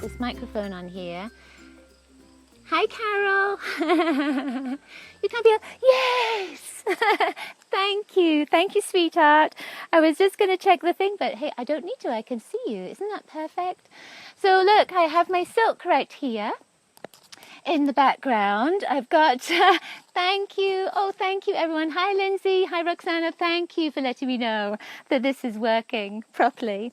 this microphone on here. Hi, Carol. You can be a, yes. Thank you, sweetheart. I was just going to check the thing, but hey, I don't need to. I can see you. Isn't that perfect? So look, I have my silk right here in the background. I've got, thank you. Oh, thank you, everyone. Hi, Lindsay. Hi, Roxana. Thank you for letting me know that this is working properly.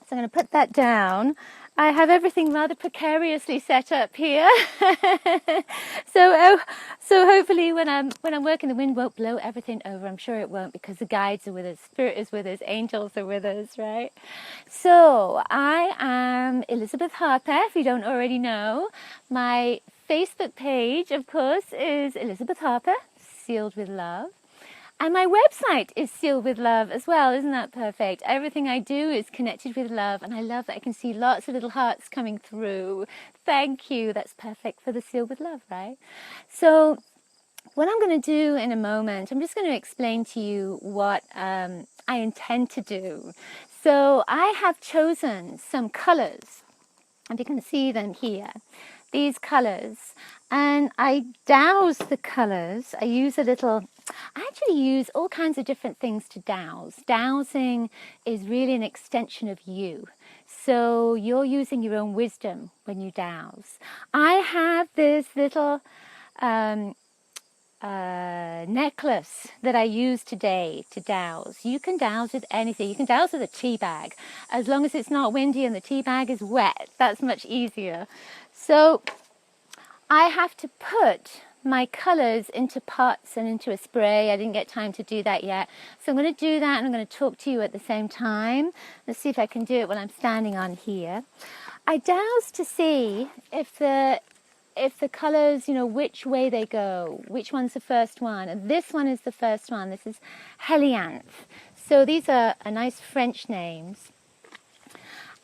So I'm going to put that down. I have everything rather precariously set up here. So hopefully when I'm working, the wind won't blow everything over. I'm sure it won't, because the guides are with us, spirit is with us, angels are with us, right? So I am Elizabeth Harper, if you don't already know. My Facebook page, of course, is Elizabeth Harper, Sealed with Love. And my website is Sealed with Love as well. Isn't that perfect? Everything I do is connected with love, and I love that I can see lots of little hearts coming through. Thank you. That's perfect for the Sealed with Love, right? So what I'm going to do in a moment, I'm just going to explain to you what I intend to do. So I have chosen some colors, and you can see them here. These colors, and I douse the colors. I use a little, I actually use all kinds of different things to douse. Dowsing is really an extension of you. So you're using your own wisdom when you douse. I have this little necklace that I use today to douse. You can douse with anything. You can douse with a tea bag, as long as it's not windy and the tea bag is wet. That's much easier. So I have to put my colors into pots and into a spray. I didn't get time to do that yet. So I'm going to do that, and I'm going to talk to you at the same time. Let's see if I can do it while I'm standing on here. I douse to see if the colors, you know, which way they go, which one's the first one. And this one is the first one. This is Helianth. So these are nice French names.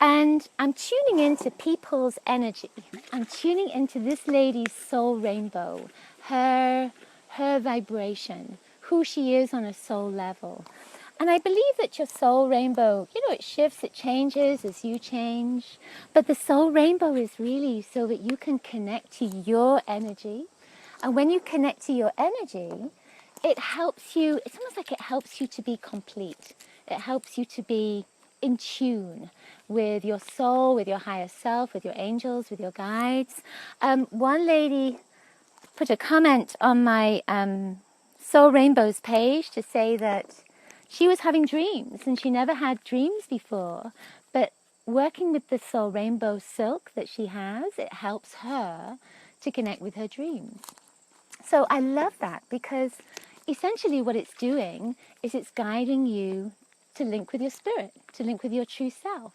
And I'm tuning into people's energy. I'm tuning into this lady's soul rainbow, her vibration, who she is on a soul level. And I believe that your soul rainbow, you know, it shifts, it changes as you change. But the soul rainbow is really so that you can connect to your energy. And when you connect to your energy, it helps you, it's almost like it helps you to be complete. It helps you to be in tune with your soul, with your higher self, with your angels, with your guides. One lady put a comment on my Soul Rainbows page to say that she was having dreams, and she never had dreams before, but working with the Soul Rainbow silk that she has, it helps her to connect with her dreams. So I love that, because essentially what it's doing is it's guiding you to link with your spirit, to link with your true self.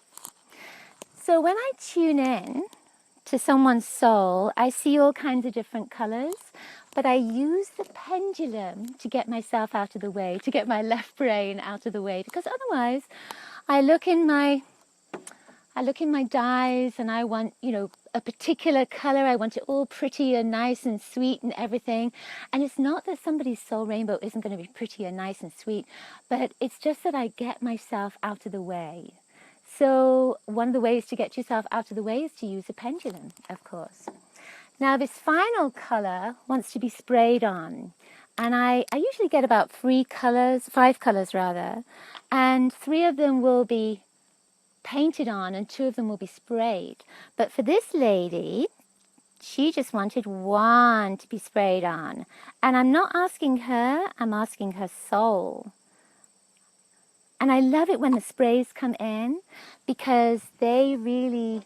So when I tune in to someone's soul, I see all kinds of different colors, but I use the pendulum to get myself out of the way, to get my left brain out of the way, because otherwise I look in my dies and I want, you know, a particular color. I want it all pretty and nice and sweet and everything. And it's not that somebody's soul rainbow isn't going to be pretty and nice and sweet, but it's just that I get myself out of the way. So one of the ways to get yourself out of the way is to use a pendulum, of course. Now this final color wants to be sprayed on. And I usually get about 5 colors rather, and 3 of them will be painted on and 2 of them will be sprayed. But for this lady, she just wanted 1 to be sprayed on. And I'm not asking her, I'm asking her soul. And I love it when the sprays come in, because they really,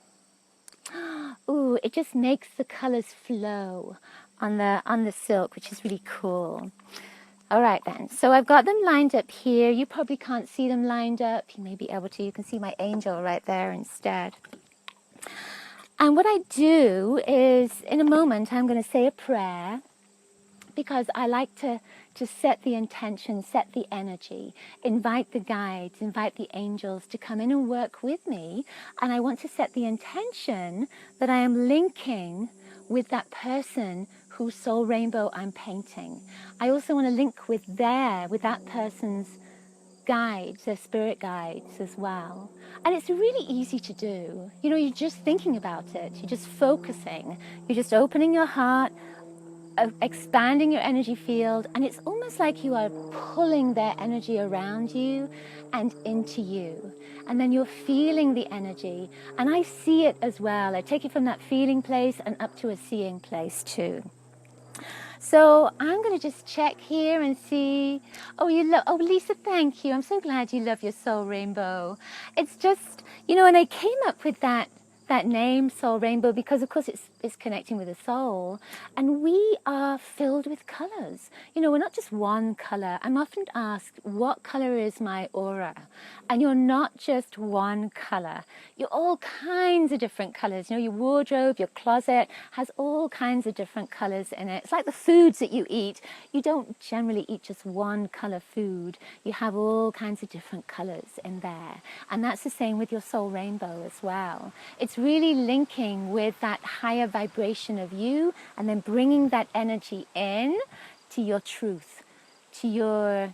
ooh, it just makes the colors flow on the silk, which is really cool. All right then, so I've got them lined up here. You probably can't see them lined up. You may be able to. You can see my angel right there instead. And what I do is, in a moment, I'm going to say a prayer, because I like to set the intention, set the energy, invite the guides, invite the angels to come in and work with me. And I want to set the intention that I am linking with that person whose soul rainbow I'm painting. I also want to link with that person's guides, they're spirit guides as well. And it's really easy to do. You know, you're just thinking about it. You're just focusing. You're just opening your heart, expanding your energy field, and it's almost like you are pulling their energy around you and into you. And then you're feeling the energy. And I see it as well. I take it from that feeling place and up to a seeing place too. So I'm going to just check here and see. Oh, oh, Lisa, thank you. I'm so glad you love your soul rainbow. It's just, you know, and I came up with that name, Soul Rainbow, because of course it's connecting with the soul, and we are filled with colors. You know, we're not just one color. I'm often asked, what color is my aura? And you're not just one color. You're all kinds of different colors. You know, your wardrobe, your closet has all kinds of different colors in it. It's like the foods that you eat. You don't generally eat just one color food. You have all kinds of different colors in there. And that's the same with your soul rainbow as well. It's really linking with that higher vibration of you, and then bringing that energy in to your truth, to your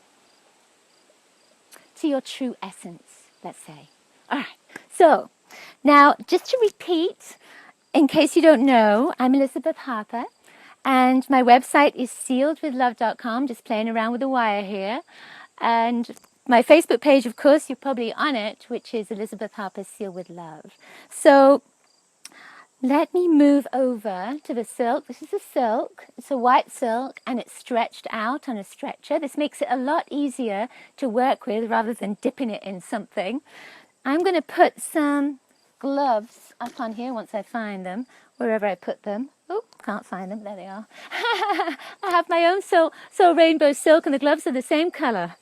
true essence, let's say. All right, so now just to repeat, in case you don't know, I'm Elizabeth Harper, and my website is sealedwithlove.com, just playing around with the wire here. And my Facebook page, of course, you're probably on it, which is Elizabeth Harper Sealed with Love. So let me move over to the silk. This is a silk. It's a white silk, and it's stretched out on a stretcher. This makes it a lot easier to work with rather than dipping it in something. I'm going to put some gloves up on here once I find them, wherever I put them. Oh, can't find them. There they are. I have my own soul rainbow silk, and the gloves are the same color.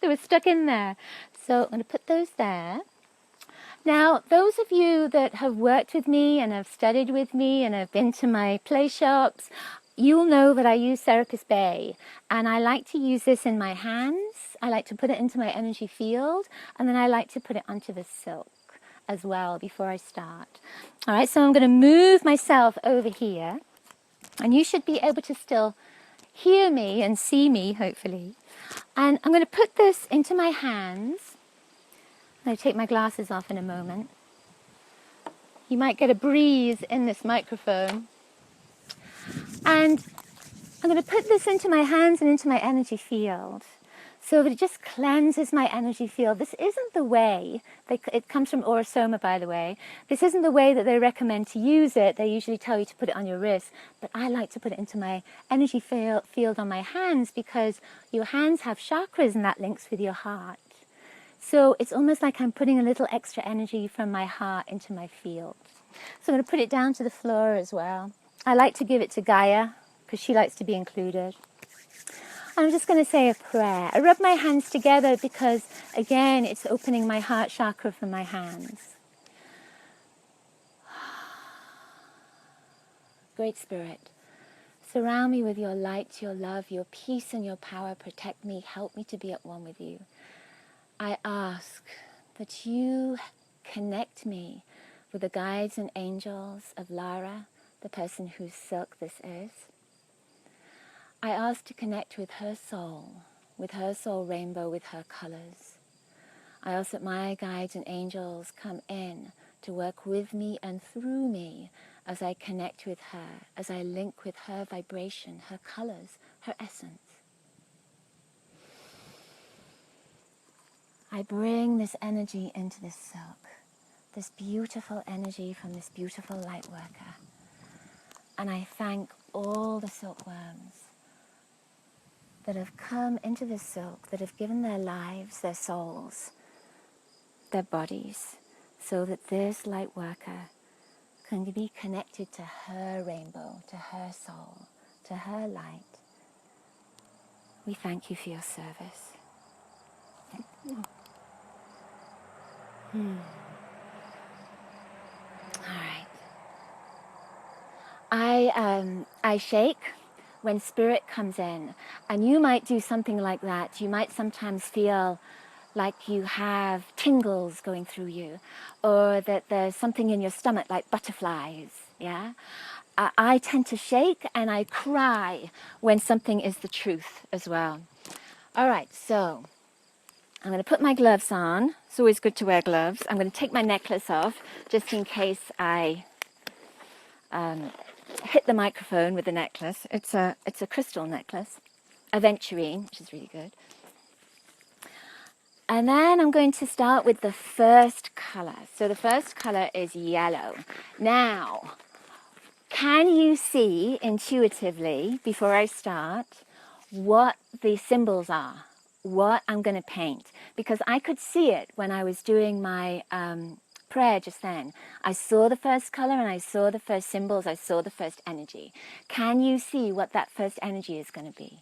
They were stuck in there. So I'm going to put those there. Now, those of you that have worked with me and have studied with me and have been to my play shops, you'll know that I use Serapis Bay, and I like to use this in my hands. I like to put it into my energy field, and then I like to put it onto the silk as well before I start. All right, so I'm going to move myself over here, and you should be able to still hear me and see me, hopefully. And I'm going to put this into my hands. I'm going to take my glasses off in a moment. You might get a breeze in this microphone. And I'm going to put this into my hands and into my energy field so that it just cleanses my energy field. This isn't the way, it comes from Aurosoma, by the way. This isn't the way that they recommend to use it. They usually tell you to put it on your wrist, but I like to put it into my energy field on my hands, because your hands have chakras, and that links with your heart. So it's almost like I'm putting a little extra energy from my heart into my field. So I'm going to put it down to the floor as well. I like to give it to Gaia, because she likes to be included. I'm just going to say a prayer. I rub my hands together because, again, it's opening my heart chakra from my hands. Great Spirit, surround me with your light, your love, your peace, and your power. Protect me. Help me to be at one with you. I ask that you connect me with the guides and angels of Lara, the person whose silk this is. I ask to connect with her soul rainbow, with her colors. I ask that my guides and angels come in to work with me and through me as I connect with her, as I link with her vibration, her colors, her essence. I bring this energy into this silk, this beautiful energy from this beautiful light worker. And I thank all the silkworms that have come into this silk, that have given their lives, their souls, their bodies, so that this light worker can be connected to her rainbow, to her soul, to her light. We thank you for your service. All right. I shake when spirit comes in, and you might do something like that. You might sometimes feel like you have tingles going through you, or that there's something in your stomach like butterflies, yeah? I tend to shake and I cry when something is the truth as well. All right, so I'm going to put my gloves on. It's always good to wear gloves. I'm going to take my necklace off just in case I hit the microphone with the necklace. It's a crystal necklace, aventurine, which is really good. And then I'm going to start with the first color. So the first color is yellow. Now, can you see intuitively, before I start, what the symbols are? What I'm going to paint? Because I could see it when I was doing my prayer just then. I saw the first color and I saw the first symbols. I saw the first energy. Can you see what that first energy is going to be?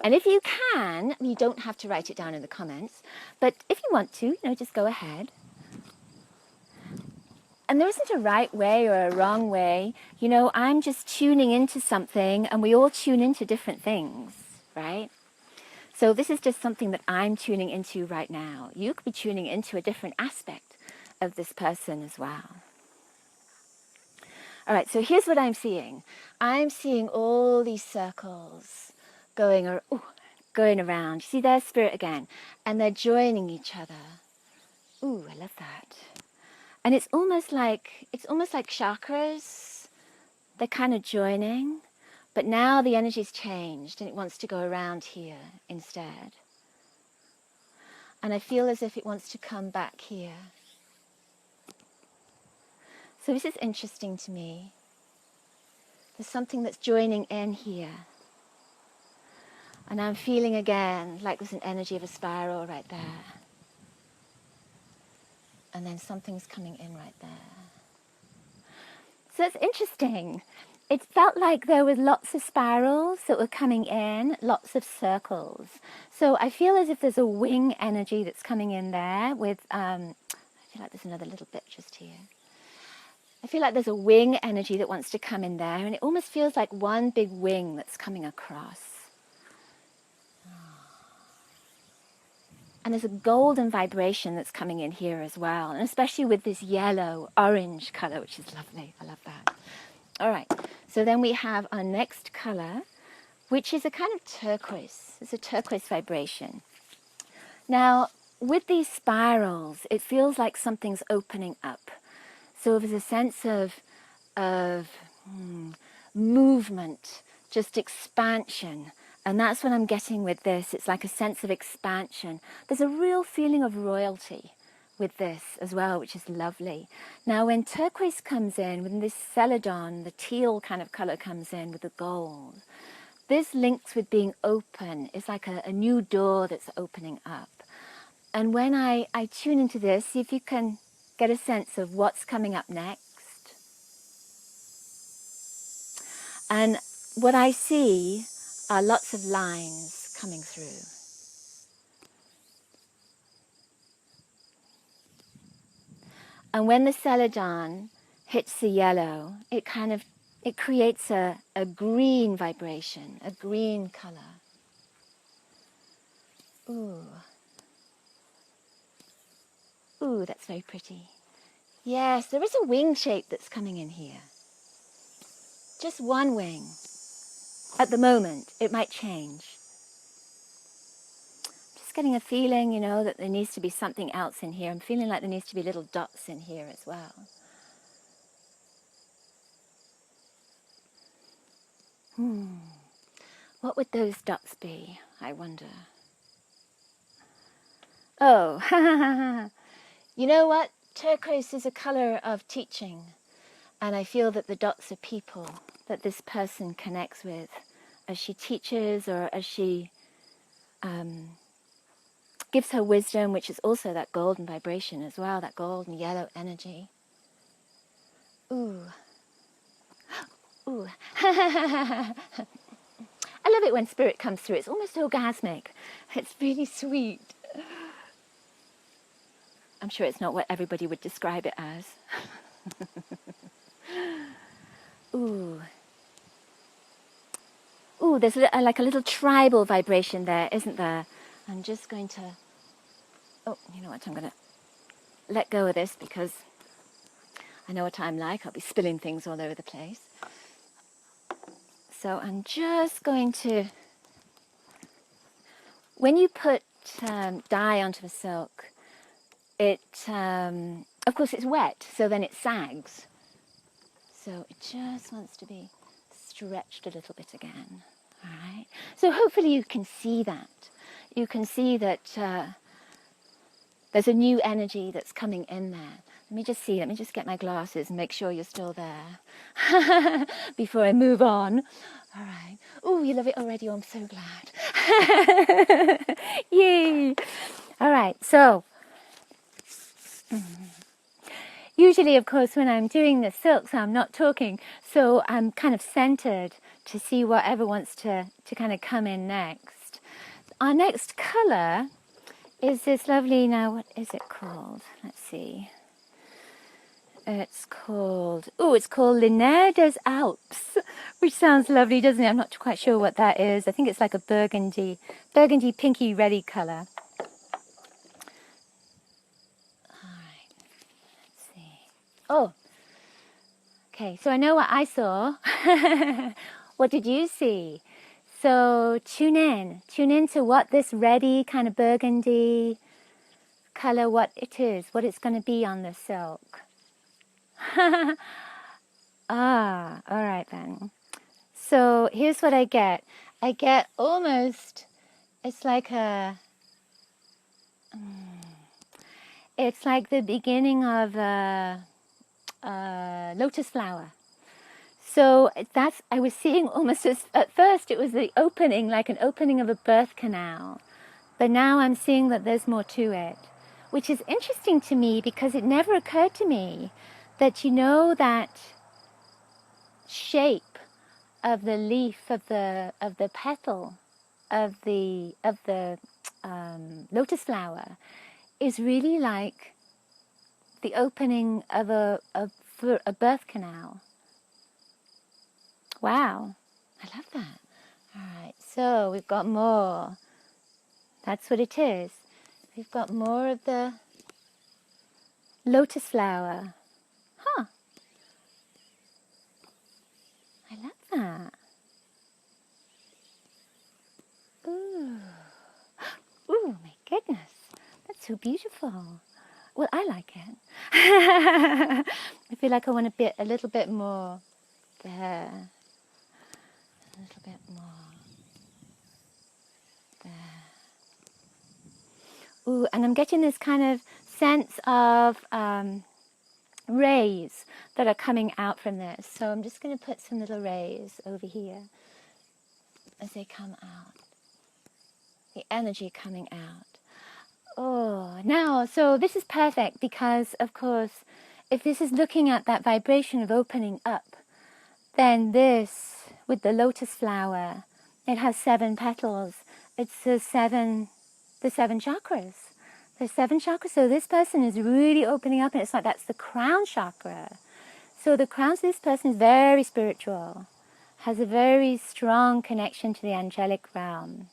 And if you can, you don't have to write it down in the comments, but if you want to, just go ahead. And there isn't a right way or a wrong way. I'm just tuning into something, and we all tune into different things, right? So this is just something that I'm tuning into right now. You could be tuning into a different aspect of this person as well. All right, so here's what I'm seeing. I'm seeing all these circles going around. You see their spirit again, and they're joining each other. Ooh, I love that. And it's almost like chakras. They're kind of joining, but now the energy's changed and it wants to go around here instead. And I feel as if it wants to come back here. So this is interesting to me. There's something that's joining in here. And I'm feeling again like there's an energy of a spiral right there. And then something's coming in right there. So it's interesting. It felt like there was lots of spirals that were coming in, lots of circles. So I feel as if there's a wing energy that's coming in there with, I feel like there's another little bit just here. I feel like there's a wing energy that wants to come in there, and it almost feels like one big wing that's coming across. And there's a golden vibration that's coming in here as well, and especially with this yellow, orange color, which is lovely. I love that. All right, so then we have our next color, which is a kind of turquoise. It's a turquoise vibration. Now, with these spirals, it feels like something's opening up. So there's a sense of movement, just expansion. And that's what I'm getting with this. It's like a sense of expansion. There's a real feeling of royalty with this as well, which is lovely. Now, when turquoise comes in, when this celadon, the teal kind of color comes in with the gold, this links with being open. It's like a new door that's opening up. And when I tune into this, see if you can get a sense of what's coming up next. And what I see are lots of lines coming through. And when the celadon hits the yellow, it creates a green vibration, a green color. Ooh, that's very pretty. Yes, there is a wing shape that's coming in here. Just one wing. At the moment, it might change. Just getting a feeling, that there needs to be something else in here. I'm feeling like there needs to be little dots in here as well. What would those dots be, I wonder? Oh, you know what? Turquoise is a color of teaching. And I feel that the dots are people that this person connects with as she teaches or as she gives her wisdom, which is also that golden vibration as well, that golden yellow energy. Ooh. Ooh. I love it when spirit comes through. It's almost orgasmic. It's really sweet. I'm sure it's not what everybody would describe it as. Ooh. Ooh, there's like a little tribal vibration there, isn't there? I'm just going to... Oh, you know what? I'm going to let go of this because I know what I'm like. I'll be spilling things all over the place. So I'm just going to when you put dye onto a silk, it, of course it's wet, so then it sags. So it just wants to be stretched a little bit again. All right. So hopefully you can see that. You can see that there's a new energy that's coming in there. Let me just see. Let me just get my glasses and make sure you're still there before I move on. All right. Oh, you love it already. Oh, I'm so glad. Yay. All right. So usually, of course, when I'm doing the silks, I'm not talking. So I'm kind of centered to see whatever wants to kind of come in next. Our next color is this lovely, now what is it called? Let's see. It's called Linéa des Alpes, which sounds lovely, doesn't it? I'm not quite sure what that is. I think it's like a burgundy pinky reddy color. All right, let's see. Oh, okay, so I know what I saw. What did you see? So tune in to what this reddy kind of burgundy color, what it is, what it's going to be on the silk. Ah, all right then. So here's what I get. I get almost, it's like it's like the beginning of a lotus flower. So that's, I was seeing almost as, at first it was the opening, like an opening of a birth canal. But now I'm seeing that there's more to it, which is interesting to me because it never occurred to me that, you know, that shape of the leaf of the petal of the lotus flower is really like the opening of a birth canal. Wow, I love that. All right, so we've got more. That's what it is. We've got more of the lotus flower. Huh, I love that. Ooh. Ooh, my goodness. That's so beautiful. Well, I like it. I feel like I want to be a little bit more there. A little bit more there. Ooh, and I'm getting this kind of sense of rays that are coming out from this. So I'm just going to put some little rays over here as they come out. The energy coming out. Oh, now, so this is perfect because, of course, if this is looking at that vibration of opening up, then this, with the lotus flower, it has 7 petals. It's the seven chakras. There's 7 chakras. So this person is really opening up, and it's like that's the crown chakra. So the crown, so this person is very spiritual, has a very strong connection to the angelic realm.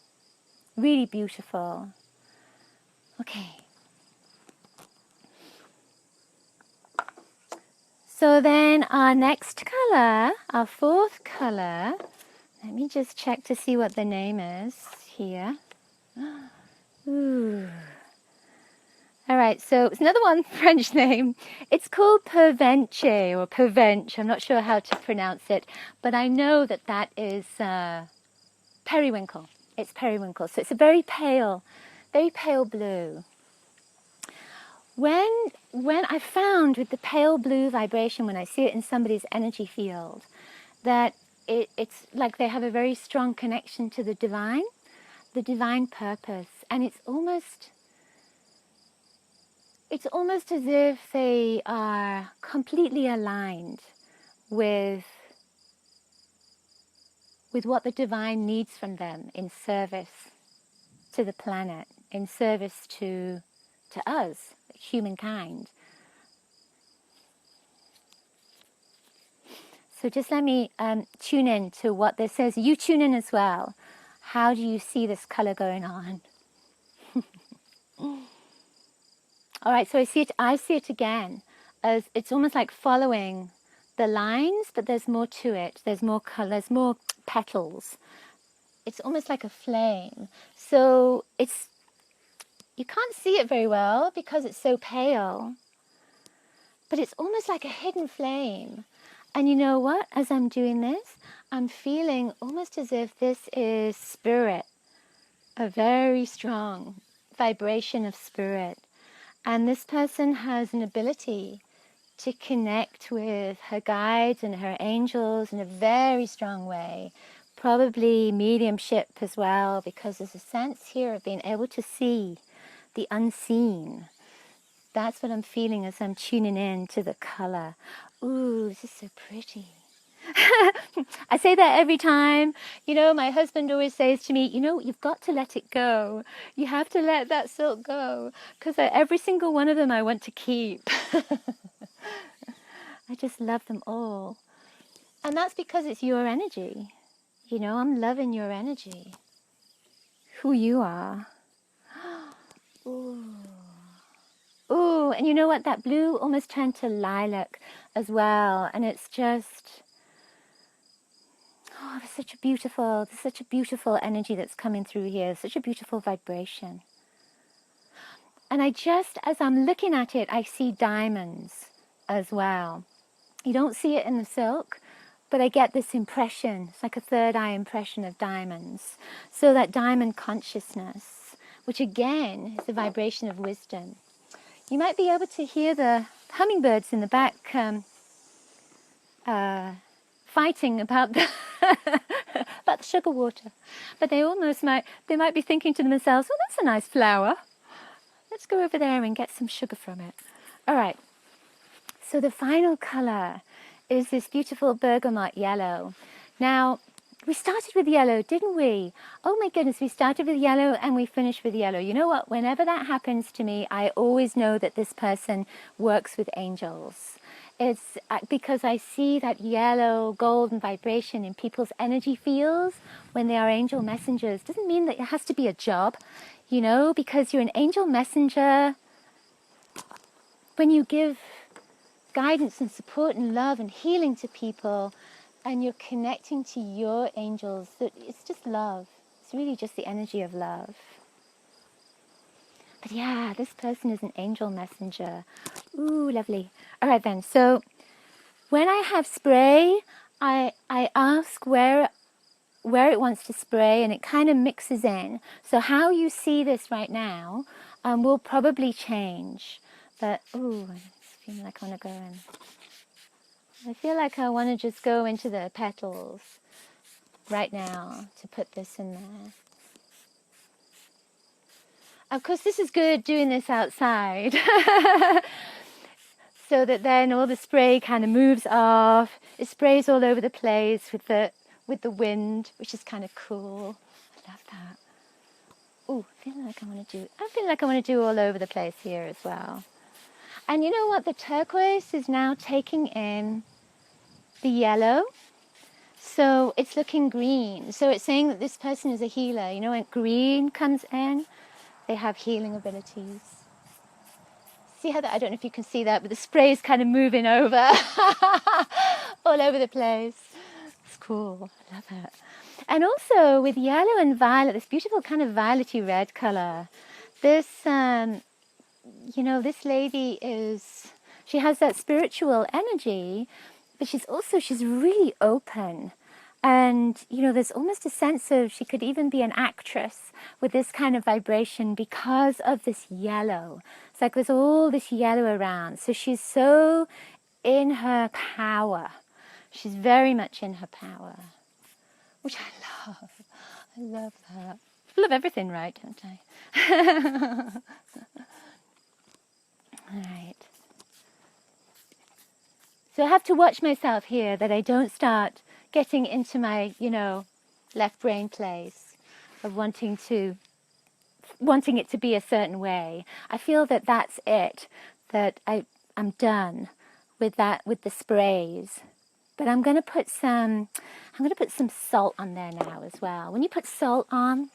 Really beautiful. Okay. So then our next color, our 4th color, let me just check to see what the name is here. Ooh. All right, so it's another one, French name. It's called Pervenche or Pervenche. I'm not sure how to pronounce it, but I know that that is periwinkle. It's periwinkle. So it's a very pale blue. When I found with the pale blue vibration, when I see it in somebody's energy field, that it's like they have a very strong connection to the divine purpose, and it's almost as if they are completely aligned with what the divine needs from them in service to the planet, in service to us, humankind. So just let me tune in to what this says. You tune in as well. How do you see this color going on? All right, so I see it again as it's almost like following the lines, but there's more to it. There's more colors, more petals. it's almost like a flame. So you can't see it very well because it's so pale, but it's almost like a hidden flame. And you know what? As I'm doing this, I'm feeling almost as if this is spirit, a very strong vibration of spirit. And this person has an ability to connect with her guides and her angels in a very strong way. Probably mediumship as well, because there's a sense here of being able to see the unseen. That's what I'm feeling as I'm tuning in to the color. Ooh, this is so pretty. I say that every time. You know, my husband always says to me, you know, you've got to let it go. You have to let that silk go. Because every single one of them I want to keep. I just love them all. And that's because it's your energy. You know, I'm loving your energy. Who you are. Ooh. Ooh, and you know what? That blue almost turned to lilac as well. And it's just, oh, there's such a beautiful energy that's coming through here. Such a beautiful vibration. And I just, as I'm looking at it, I see diamonds as well. You don't see it in the silk, but I get this impression. It's like a third eye impression of diamonds. So that diamond consciousness, which again is the vibration of wisdom. You might be able to hear the hummingbirds in the back fighting about the, about the sugar water. But they might be thinking to themselves, oh, that's a nice flower. Let's go over there and get some sugar from it. All right. So the final color is this beautiful bergamot yellow. Now, we started with yellow, didn't we? Oh my goodness, we started with yellow and we finished with yellow. You know what? Whenever that happens to me, I always know that this person works with angels. It's because I see that yellow golden vibration in people's energy fields when they are angel messengers. Doesn't mean that it has to be a job, you know, because you're an angel messenger. When you give guidance and support and love and healing to people, and you're connecting to your angels, that it's just love. It's really just the energy of love. But yeah, this person is an angel messenger. Ooh, lovely. All right then, so when I have spray, I ask where it wants to spray, and it kind of mixes in. So how you see this right now will probably change. But ooh, I feel like I want to go in. I feel like I want to just go into the petals right now to put this in there. Of course, this is good doing this outside. So that then all the spray kind of moves off. It sprays all over the place with the wind, which is kind of cool. I love that. Ooh, I feel like I want to do all over the place here as well. And you know what? The turquoise is now taking in the yellow. So it's looking green. So it's saying that this person is a healer. You know, when green comes in, they have healing abilities. See how that, I don't know if you can see that, but the spray is kind of moving over all over the place. It's cool. I love it. And also with yellow and violet, this beautiful kind of violety red color. This, you know, this lady she has that spiritual energy, but she's really open. And, you know, there's almost a sense of she could even be an actress with this kind of vibration because of this yellow. It's like there's all this yellow around. So she's so in her power. She's very much in her power, which I love. I love that. I love everything, right, don't I? All right. So I have to watch myself here that I don't start getting into my, you know, left brain place of wanting it to be a certain way. I feel that that's it, that I'm done with that, with the sprays. But I'm going to put some salt on there now as well. When you put salt on,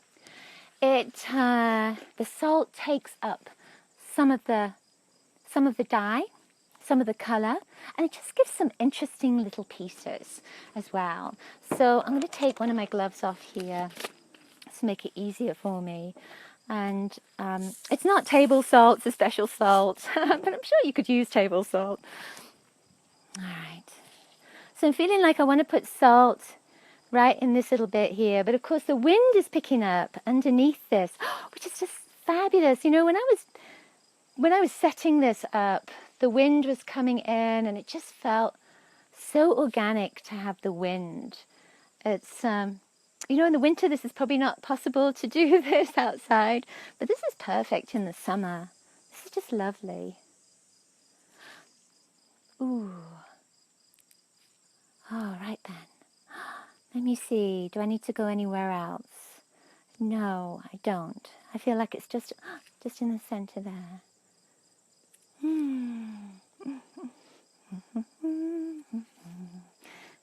the salt takes up some of the dye, some of the color, and it just gives some interesting little pieces as well. So I'm going to take one of my gloves off here. to make it easier for me. And it's not table salt, it's a special salt, but I'm sure you could use table salt. All right. So I'm feeling like I want to put salt right in this little bit here, but of course the wind is picking up underneath this, which is just fabulous. You know, when I was setting this up, the wind was coming in, and it just felt so organic to have the wind. It's you know, in the winter this is probably not possible to do this outside, but this is perfect in the summer. This is just lovely. Ooh. All right then. Let me see. Do I need to go anywhere else? No, I don't. I feel like it's just in the center there.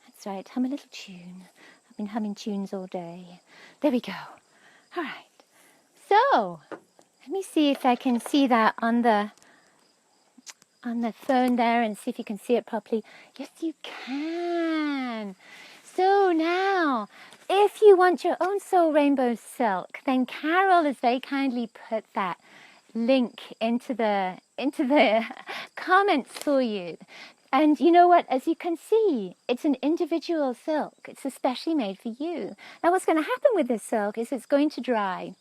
That's right. Hum a little tune. I've been humming tunes all day. There we go. All right. So, let me see if I can see that on the phone there, and see if you can see it properly. Yes, you can. So now, if you want your own Soul Rainbow silk, then Carol has very kindly put that link into the comments for you. And you know what? As you can see, it's an individual silk. It's especially made for you. Now, what's going to happen with this silk is it's going to dry.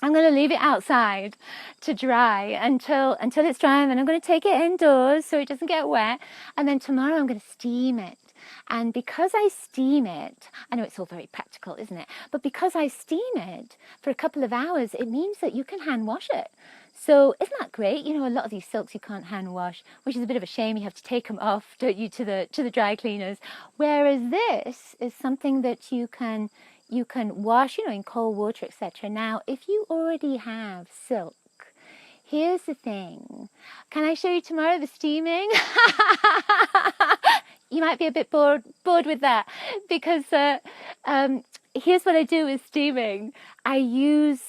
I'm going to leave it outside to dry until it's dry, and then I'm going to take it indoors so it doesn't get wet. And then tomorrow I'm going to steam it. And because I steam it, I know it's all very practical, isn't it? But because I steam it for a couple of hours, it means that you can hand wash it. So isn't that great? You know, a lot of these silks you can't hand wash, which is a bit of a shame. You have to take them off, don't you, to the dry cleaners. Whereas this is something that you can wash, you know, in cold water, etc. Now, if you already have silk, here's the thing. Can I show you tomorrow the steaming? You might be a bit bored with that, because here's what I do with steaming. I use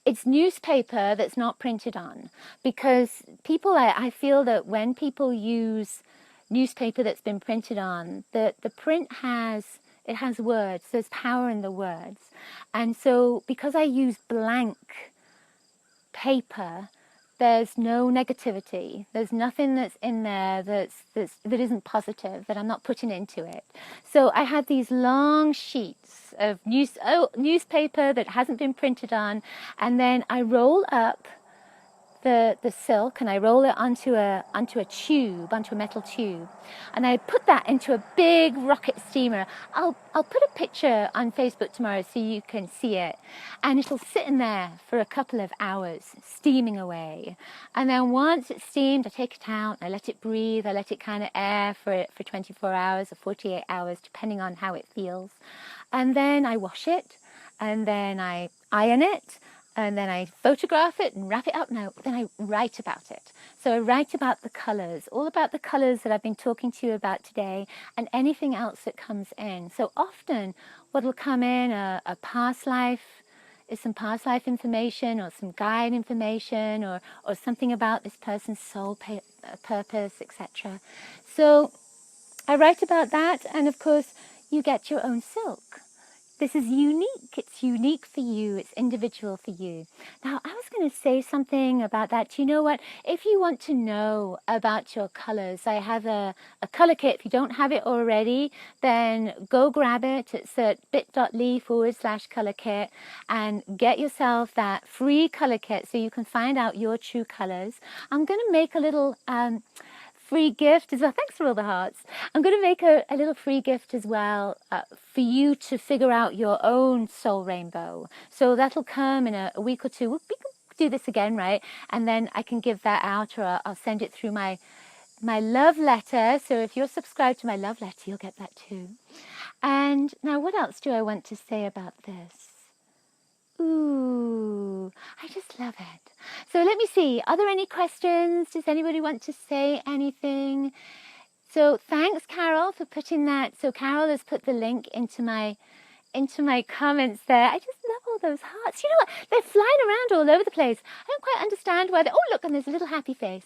it's newspaper that's not printed on, because I feel that when people use newspaper that's been printed on, the print has words. There's power in the words. And so because I use blank paper, there's no negativity. There's nothing that's in there that isn't positive, that I'm not putting into it. So I had these long sheets of newspaper that hasn't been printed on, and then I roll up the silk, and I roll it onto a metal tube, and I put that into a big rocket steamer. I'll put a picture on Facebook tomorrow so you can see it, and it'll sit in there for a couple of hours steaming away. And then once it's steamed, I take it out, I let it breathe, I let it kind of air for 24 hours or 48 hours, depending on how it feels. And then I wash it, and then I iron it, and then I photograph it and wrap it up. Now, then I write about it. So I write about the colours, all about the colours that I've been talking to you about today, and anything else that comes in. So often what will come in, a past life, is some past life information, or some guide information, or something about this person's soul purpose, etc. So I write about that, and of course you get your own silk. This is unique. It's unique for you. It's individual for you. Now, I was going to say something about that. You know what? If you want to know about your colors, I have a color kit. If you don't have it already, then go grab it. It's at bit.ly/color kit, and get yourself that free color kit so you can find out your true colors. I'm going to make a little free gift as well. Thanks for all the hearts. I'm going to make a little free gift as well for you to figure out your own soul rainbow. So that'll come in a week or two. We can do this again, right? And then I can give that out, or I'll send it through my love letter. So if you're subscribed to my love letter, you'll get that too. And now, what else do I want to say about this? Ooh, I just love it. So let me see. Are there any questions? Does anybody want to say anything? So thanks, Carol, for putting that. So Carol has put the link into my comments there. I just love all those hearts. You know what? They're flying around all over the place. I don't quite understand why they... Oh, look, and there's a little happy face.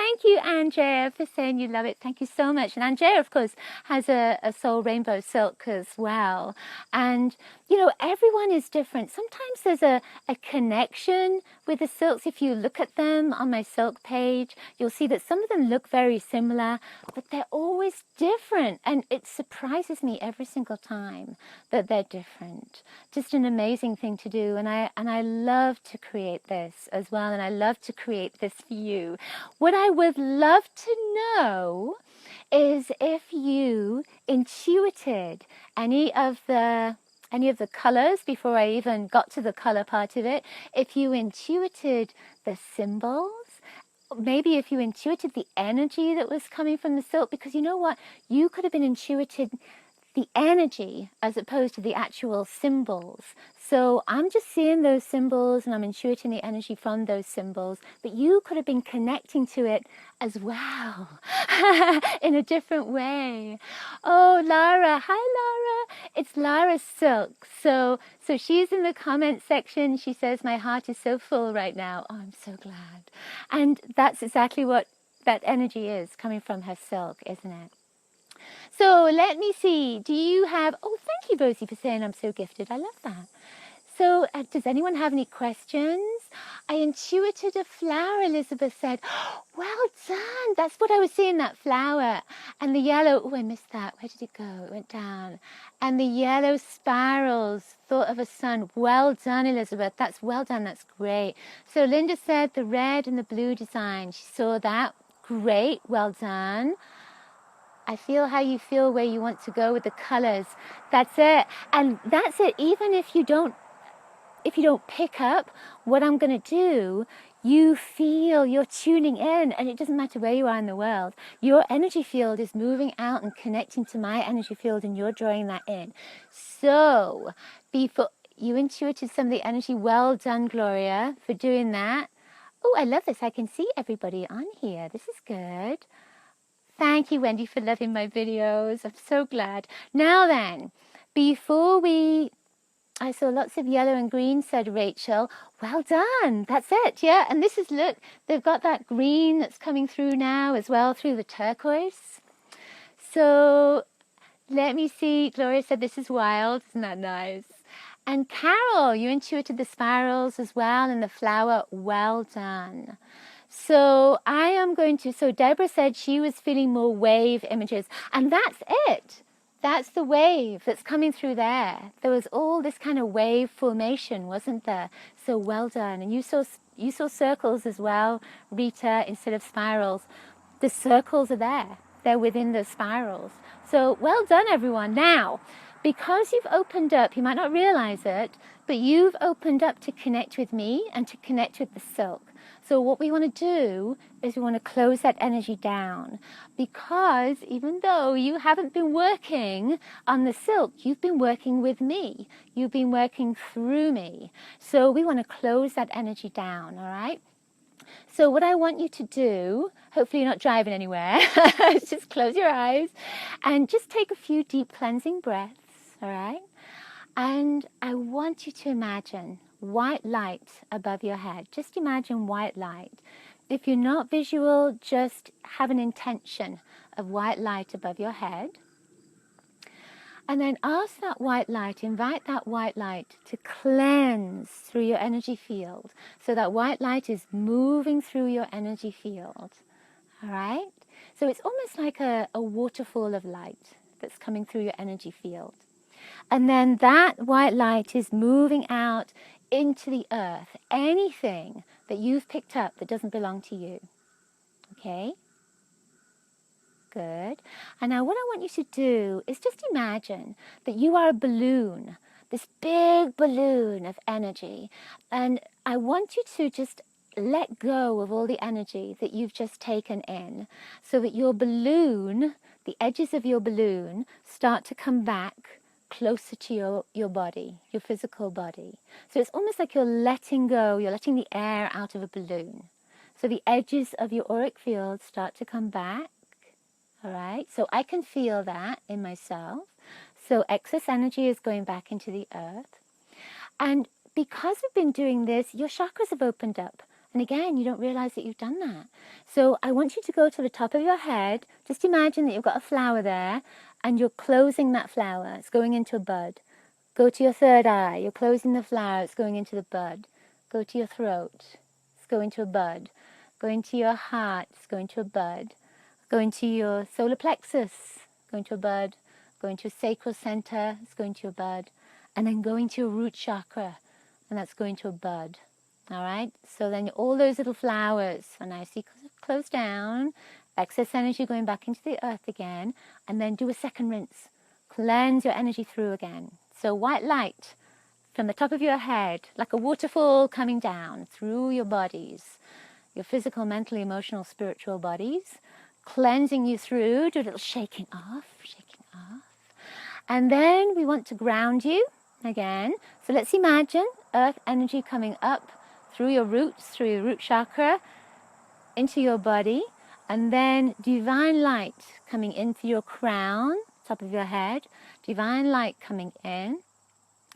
thank you, Andrea, for saying you love it. Thank you so much. And Andrea, of course, has a soul rainbow silk as well. And, you know, everyone is different. Sometimes there's a connection with the silks. If you look at them on my silk page, you'll see that some of them look very similar, but they're always different. And it surprises me every single time that they're different. Just an amazing thing to do. And I love to create this as well. And I love to create this for you. What I would love to know is if you intuited any of the colors before I even got to the color part of it. If you intuited the symbols, maybe if you intuited the energy that was coming from the silk, because you know what? You could have been intuited the energy as opposed to the actual symbols. So I'm just seeing those symbols and I'm intuiting the energy from those symbols, but you could have been connecting to it as well in a different way. Oh, Lara, hi Lara. It's Lara's silk. So she's in the comment section. She says, my heart is so full right now. Oh, I'm so glad. And that's exactly what that energy is coming from her silk, isn't it? So let me see. Do you have... Oh, thank you, Rosie, for saying I'm so gifted. I love that. So does anyone have any questions? I intuited a flower, Elizabeth said. Oh, well done. That's what I was seeing, that flower. And the yellow... Oh, I missed that. Where did it go? It went down. And the yellow spirals. Thought of a sun. Well done, Elizabeth. That's well done. That's great. So Linda said the red and the blue design. She saw that. Great. Well done. I feel how you feel where you want to go with the colors. That's it. And that's it. Even if you don't pick up what I'm going to do, you feel, you're tuning in, and it doesn't matter where you are in the world. Your energy field is moving out and connecting to my energy field, and you're drawing that in. So before you intuited some of the energy, well done, Gloria, for doing that. Oh, I love this. I can see everybody on here. This is good. Thank you, Wendy, for loving my videos. I'm so glad. Now then, I saw lots of yellow and green, said Rachel. Well done. That's it, yeah. And this is, look, they've got that green that's coming through now as well, through the turquoise. So let me see. Gloria said this is wild. Isn't that nice? And Carol, you intuited the spirals as well and the flower. Well done. So I am going to, so Deborah said she was feeling more wave images, and that's it. That's the wave that's coming through there. There was all this kind of wave formation, wasn't there? So well done. And you saw circles as well, Rita, instead of spirals. The circles are there. They're within the spirals. So well done, everyone. Now, because you've opened up, you might not realize it, but you've opened up to connect with me and to connect with the silk. So what we want to do is we want to close that energy down, because even though you haven't been working on the silk, you've been working with me. You've been working through me. So we want to close that energy down, all right? So what I want you to do, hopefully you're not driving anywhere, just close your eyes and just take a few deep cleansing breaths, all right? And I want you to imagine white light above your head. Just imagine white light. If you're not visual, just have an intention of white light above your head. And then ask that white light, invite that white light to cleanse through your energy field. So that white light is moving through your energy field. All right? So it's almost like a waterfall of light that's coming through your energy field. And then that white light is moving out into the earth. Anything that you've picked up that doesn't belong to you. Okay? Good. And now what I want you to do is just imagine that you are a balloon, this big balloon of energy. And I want you to just let go of all the energy that you've just taken in, so that your balloon, the edges of your balloon, start to come back closer to your body, your physical body. So it's almost like you're letting go, you're letting the air out of a balloon. So the edges of your auric field start to come back. All right, so I can feel that in myself. So excess energy is going back into the earth. And because we've been doing this, your chakras have opened up. And again, you don't realize that you've done that. So I want you to go to the top of your head. Just imagine that you've got a flower there and you're closing that flower. It's going into a bud. Go to your third eye. You're closing the flower. It's going into the bud. Go to your throat. It's going to a bud. Go into your heart. It's going to a bud. Go into your solar plexus. Go into a bud. Go into your sacral center. It's going to a bud. And then go into your root chakra. And that's going to a bud. All right? So then all those little flowers are nicely closed down. Excess energy going back into the earth again. And then do a second rinse. Cleanse your energy through again. So white light from the top of your head, like a waterfall coming down through your bodies, your physical, mental, emotional, spiritual bodies, cleansing you through, do a little shaking off. And then we want to ground you again. So let's imagine earth energy coming up through your roots, through your root chakra, into your body, and then divine light coming in through your crown, top of your head, divine light coming in,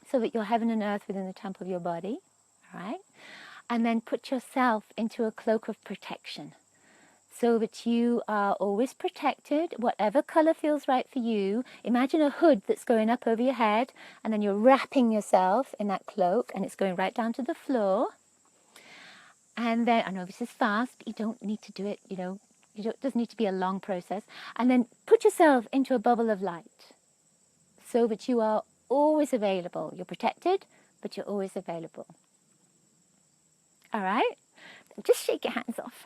so that you're heaven and earth within the temple of your body, all right? And then put yourself into a cloak of protection, so that you are always protected, whatever color feels right for you. Imagine a hood that's going up over your head, and then you're wrapping yourself in that cloak, and it's going right down to the floor. And then, I know this is fast, but you don't need to do it, it doesn't need to be a long process. And then put yourself into a bubble of light, so that you are always available. You're protected, but you're always available. All right? Just shake your hands off.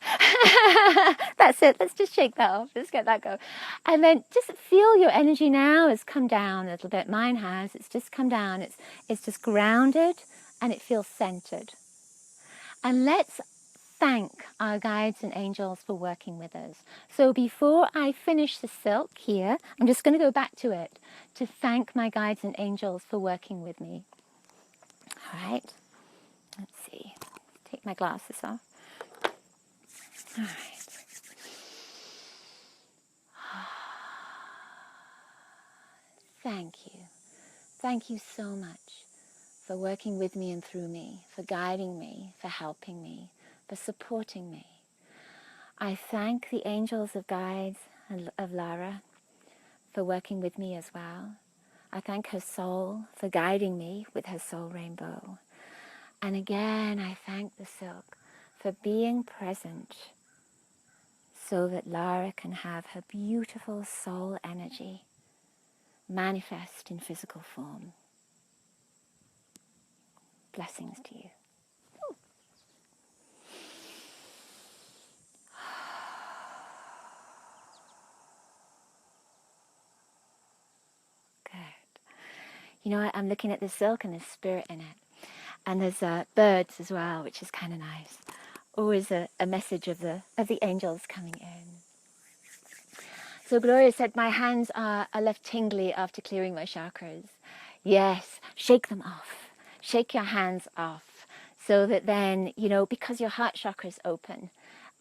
That's it. Let's just shake that off. Let's get that go. And then just feel your energy now has come down a little bit. Mine has. It's just come down. It's just grounded and it feels centered. And let's thank our guides and angels for working with us. So before I finish the silk here, I'm just going to go back to it to thank my guides and angels for working with me. All right. Let's see. Take my glasses off. All right. Thank you. Thank you so much for working with me and through me, for guiding me, for helping me, for supporting me. I thank the angels of guides and of Lara for working with me as well. I thank her soul for guiding me with her soul rainbow. And again, I thank the silk for being present so that Lara can have her beautiful soul energy manifest in physical form. Blessings to you. Good. You know, I'm looking at the silk and there's spirit in it. And there's birds as well, which is kind of nice. Always a message of the angels coming in. So Gloria said, my hands are left tingly after clearing my chakras. Yes, shake them off. Shake your hands off. So that then, because your heart chakra is open.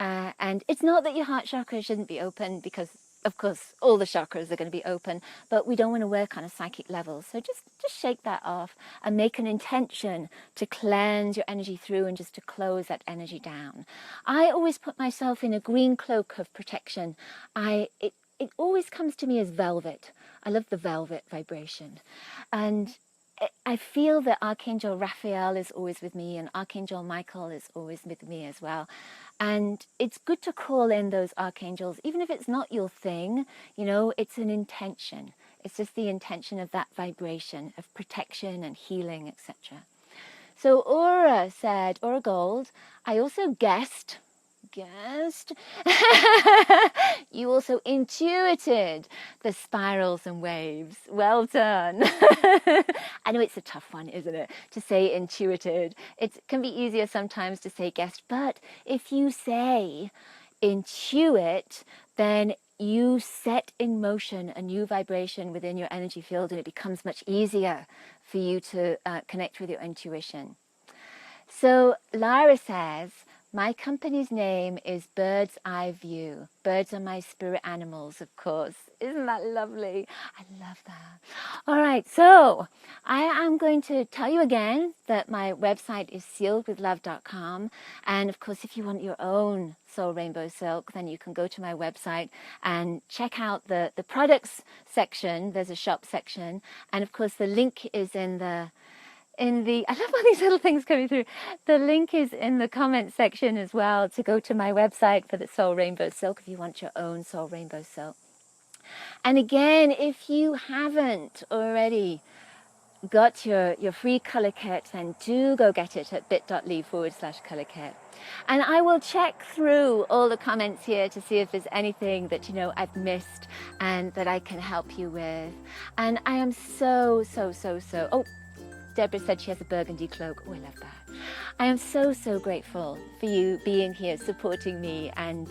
And it's not that your heart chakra shouldn't be open, because of course all the chakras are going to be open, but we don't want to work on a psychic level. So just shake that off and make an intention to cleanse your energy through and just to close that energy down. I always put myself in a green cloak of protection. It always comes to me as velvet. I love the velvet vibration. And I feel that Archangel Raphael is always with me, and Archangel Michael is always with me as well. And it's good to call in those archangels, even if it's not your thing, it's an intention. It's just the intention of that vibration of protection and healing, etc. So Aura said, Aura Gold, I also guessed, you also intuited the spirals and waves. Well done. I know it's a tough one, isn't it, to say intuited. It can be easier sometimes to say guessed, but if you say intuit, then you set in motion a new vibration within your energy field, and it becomes much easier for you to connect with your intuition. So Lara says, my company's name is Bird's Eye View. Birds are my spirit animals, of course. Isn't that lovely? I love that. All right, so I am going to tell you again that my website is sealedwithlove.com. And of course, if you want your own Soul Rainbow Silk, then you can go to my website and check out the products section. There's a shop section. And of course, the link is in the, I love all these little things coming through. The link is in the comment section as well to go to my website for the Soul Rainbow Silk if you want your own Soul Rainbow Silk. And again, if you haven't already got your free color kit, then do go get it at bit.ly/color kit. And I will check through all the comments here to see if there's anything that, you know, I've missed and that I can help you with. And I am so, oh, Deborah said she has a burgundy cloak. Oh, I love that. I am so grateful for you being here, supporting me, and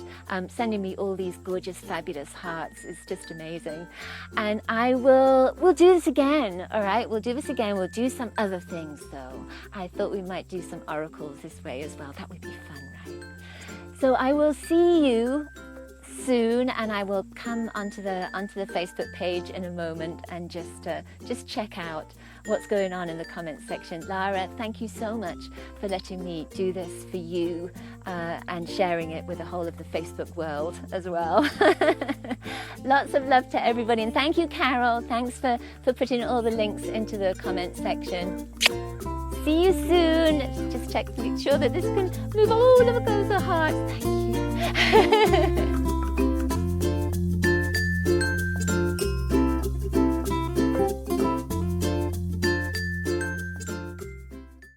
sending me all these gorgeous, fabulous hearts. It's just amazing. And we'll do this again, all right? We'll do this again. We'll do some other things, though. I thought we might do some oracles this way as well. That would be fun, right? So I will see you soon, and I will come onto the Facebook page in a moment and just check out what's going on in the comments section. Lara, thank you so much for letting me do this for you and sharing it with the whole of the Facebook world as well. Lots of love to everybody, and thank you, Carol. Thanks for putting all the links into the comments section. See you soon. Let's just check to make sure that this can move all of those hearts. Thank you.